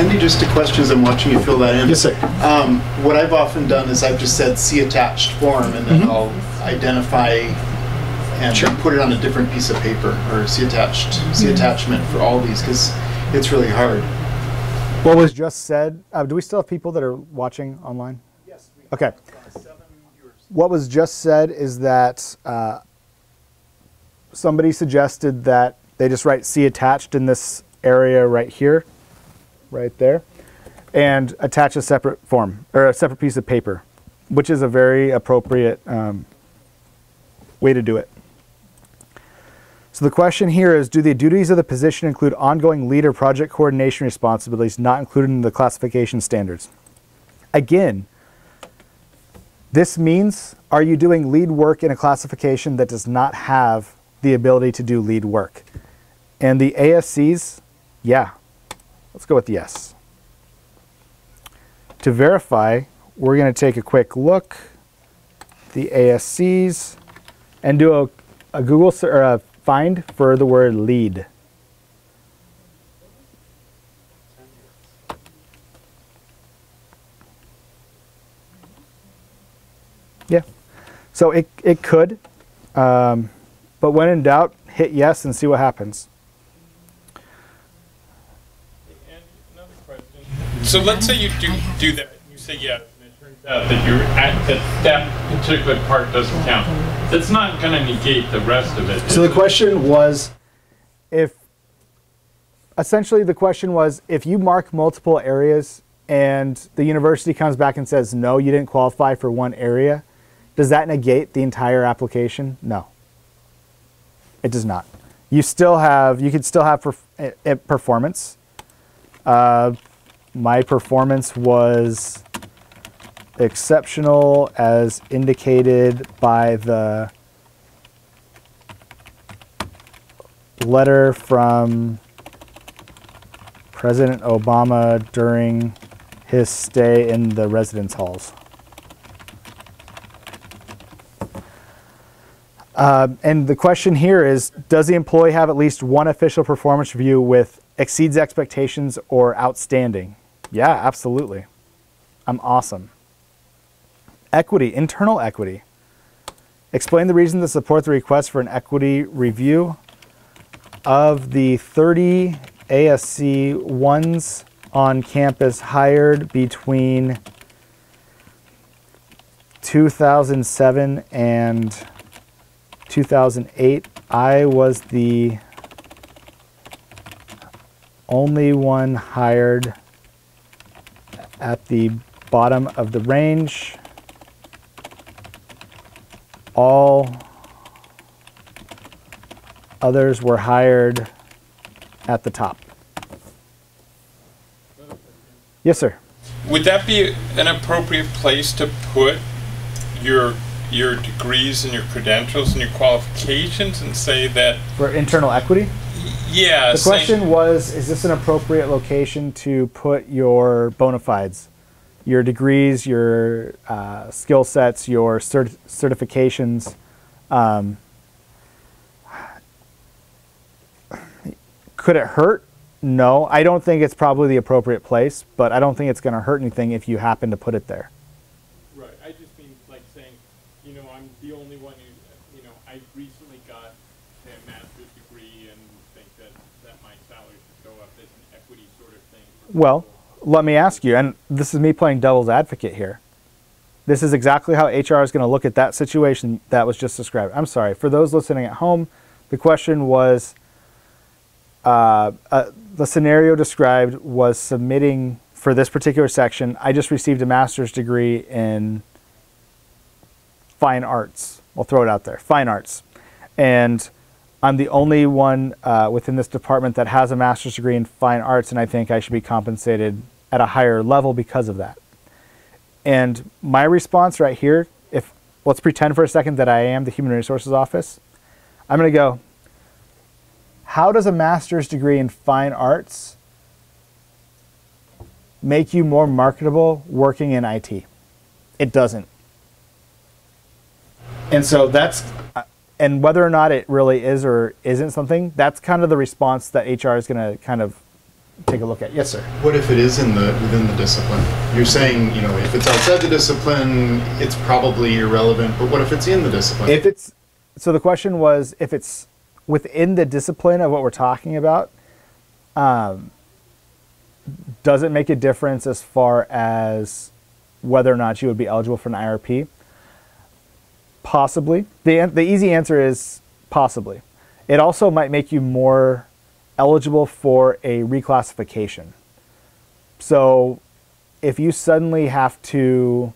Andy, just a question as I'm watching you fill that in. Yes, sir. What I've often done is I've just said see attached form, and then I'll identify and put it on a different piece of paper, or see attachment for all these, because it's really hard. What was just said, do we still have people that are watching online? Yes. Okay. What was just said is that somebody suggested that they just write see attached in this area right here, right there, and attach a separate form, or a separate piece of paper, which is a very appropriate way to do it. So the question here is, do the duties of the position include ongoing lead or project coordination responsibilities not included in the classification standards? Again, this means, are you doing lead work in a classification that does not have the ability to do lead work? And the ASCs, yeah. Let's go with yes. To verify, we're going to take a quick look at the ASCs and do a Google or a find for the word lead. Yeah, so it could, but when in doubt, hit yes and see what happens. And another question. So let's say you do that, you say yes, and it turns out that that particular part doesn't count. That's not going to negate the rest of it. So the question was, essentially the question was, if you mark multiple areas and the university comes back and says, no, you didn't qualify for one area, does that negate the entire application? No, it does not. You could still have performance. My performance was exceptional as indicated by the letter from President Obama during his stay in the residence halls. And the question here is, does the employee have at least one official performance review with exceeds expectations or outstanding? Yeah, absolutely. I'm awesome. Equity, internal equity. Explain the reason to support the request for an equity review. Of the 30 ASC ones on campus hired between 2007 and 2008, I was the only one hired at the bottom of the range. All others were hired at the top. Yes, sir. Would that be an appropriate place to put your degrees and your credentials and your qualifications and say that... For internal equity? Yeah. The question was, is this an appropriate location to put your bona fides? Your degrees, your skill sets, your certifications. Could it hurt? No, I don't think it's probably the appropriate place, but I don't think it's going to hurt anything if you happen to put it there. Right. I just mean like saying, you know, I'm the only one who, you know, I recently got a master's degree and think that my salary should go up as an equity sort of thing. Well, let me ask you, and this is me playing devil's advocate here. This is exactly how HR is going to look at that situation that was just described. I'm sorry, for those listening at home, the question was, the scenario described was submitting for this particular section. I just received a master's degree in fine arts. We'll throw it out there, fine arts. And I'm the only one within this department that has a master's degree in fine arts, and I think I should be compensated at a higher level because of that. And my response right here, let's pretend for a second that I am the Human Resources Office. I'm going to go, how does a master's degree in fine arts make you more marketable working in IT? It doesn't. And so that's, and whether or not it really is or isn't something, that's kind of the response that HR is going to kind of take a look at. Yes, sir. What if it is within the discipline? You're saying, if it's outside the discipline, it's probably irrelevant, but what if it's in the discipline? So the question was, if it's within the discipline of what we're talking about, does it make a difference as far as whether or not you would be eligible for an IRP? Possibly. The easy answer is possibly. It also might make you more eligible for a reclassification. So if you suddenly have to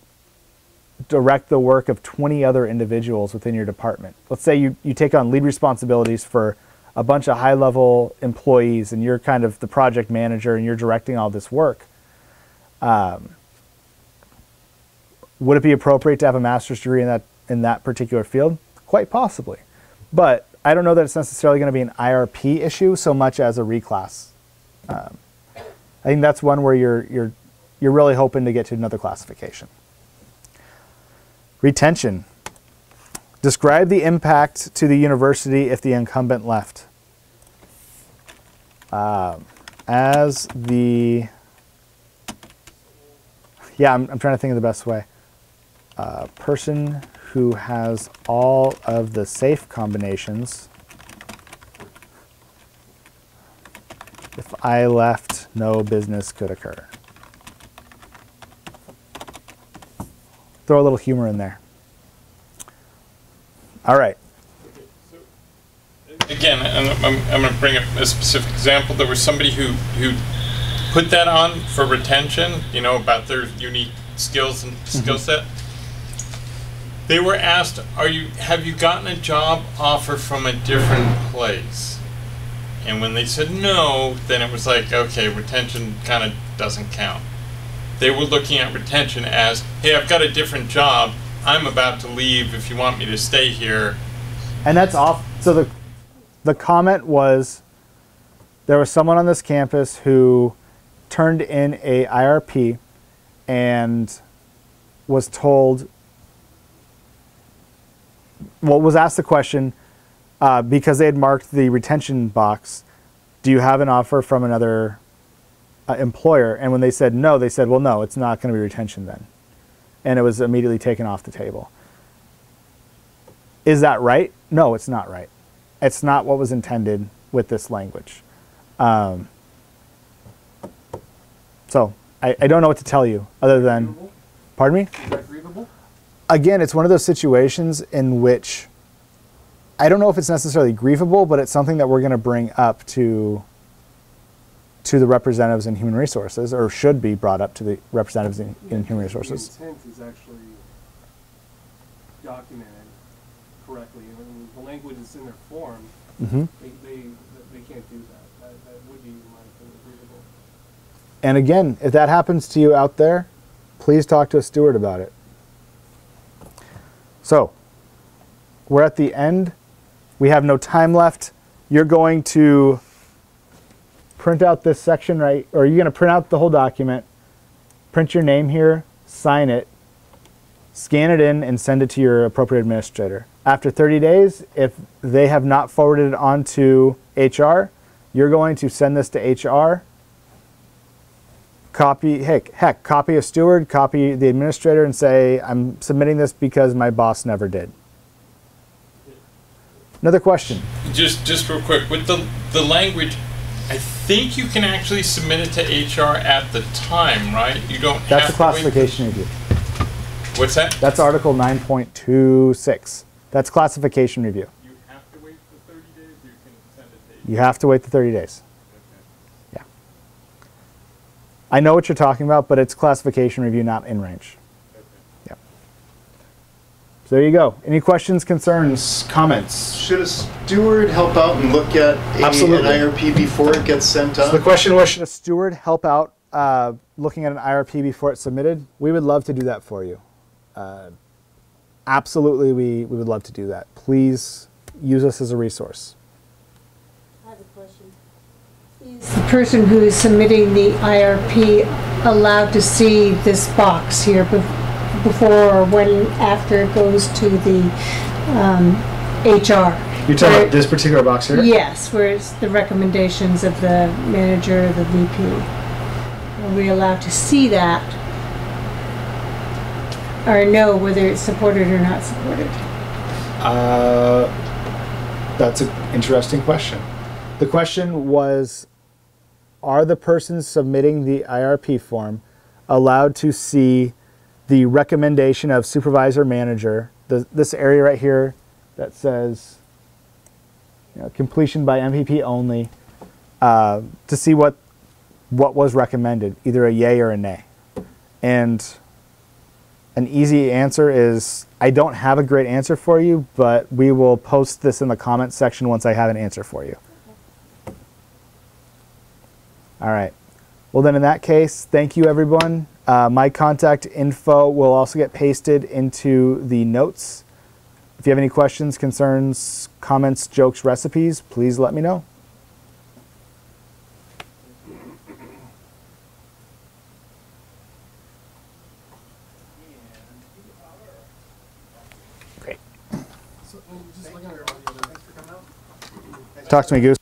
direct the work of 20 other individuals within your department, let's say you take on lead responsibilities for a bunch of high-level employees and you're kind of the project manager and you're directing all this work, would it be appropriate to have a master's degree in that particular field? Quite possibly. But I don't know that it's necessarily going to be an IRP issue so much as a reclass. I think that's one where you're really hoping to get to another classification. Retention. Describe the impact to the university if the incumbent left. I'm trying to think of the best way. Person who has all of the safe combinations. If I left, no business could occur. Throw a little humor in there. All right. Again, I'm going to bring up a specific example. There was somebody who put that on for retention, about their unique skills and skill set. They were asked, have you gotten a job offer from a different place? And when they said no, then it was like, okay, retention kind of doesn't count. They were looking at retention as, hey, I've got a different job. I'm about to leave if you want me to stay here. And that's off. So the comment was, there was someone on this campus who turned in a IRP and was told, was asked the question, because they had marked the retention box, do you have an offer from another employer? And when they said no, they said, well, no, it's not going to be retention then. And it was immediately taken off the table. Is that right? No, it's not right. It's not what was intended with this language. So I don't know what to tell you other than, pardon me? Is that grievable? Again, it's one of those situations in which I don't know if it's necessarily grievable, but it's something that we're going to bring up to the representatives in human resources, or should be brought up to the representatives in human resources. The intent is actually documented correctly. When the language is in their form, they can't do that. That would be, in my opinion, grievable. And again, if that happens to you out there, please talk to a steward about it. So, we're at the end. We have no time left. You're going to print out this section, right? Or you're going to print out the whole document, print your name here, sign it, scan it in, and send it to your appropriate administrator. After 30 days, if they have not forwarded it on to HR, you're going to send this to HR, copy a steward, copy the administrator, and say, I'm submitting this because my boss never did. Another question. Just real quick, with the language, I think you can actually submit it to HR at the time, right? You don't have to wait. That's a classification review. What's that? That's Article 9.26. That's classification review. You have to wait for 30 days, or you can send it to HR? You have to wait the 30 days. Okay. Yeah. I know what you're talking about, but it's classification review, not in range. Okay. Yeah. So there you go. Any questions, concerns, comments? Should a steward help out and look at an IRP before it gets sent So up? the question was, should a steward help out looking at an IRP before it's submitted? We would love to do that for you. Absolutely, we would love to do that. Please use us as a resource. I have a question. Is the person who is submitting the IRP allowed to see this box here before or when after it goes to the HR? You're talking about this particular box here? Yes, where it's the recommendations of the manager, the VP. Are we allowed to see that? Or know whether it's supported or not supported? That's an interesting question. The question was, are the persons submitting the IRP form allowed to see the recommendation of supervisor manager, this area right here that says completion by MVP only, to see what was recommended, either a yay or a nay? And an easy answer is, I don't have a great answer for you, but we will post this in the comments section once I have an answer for you. All right. Well, then in that case, thank you, everyone. My contact info will also get pasted into the notes. If you have any questions, concerns, comments, jokes, recipes, please let me know. Great. Talk to me, Goose.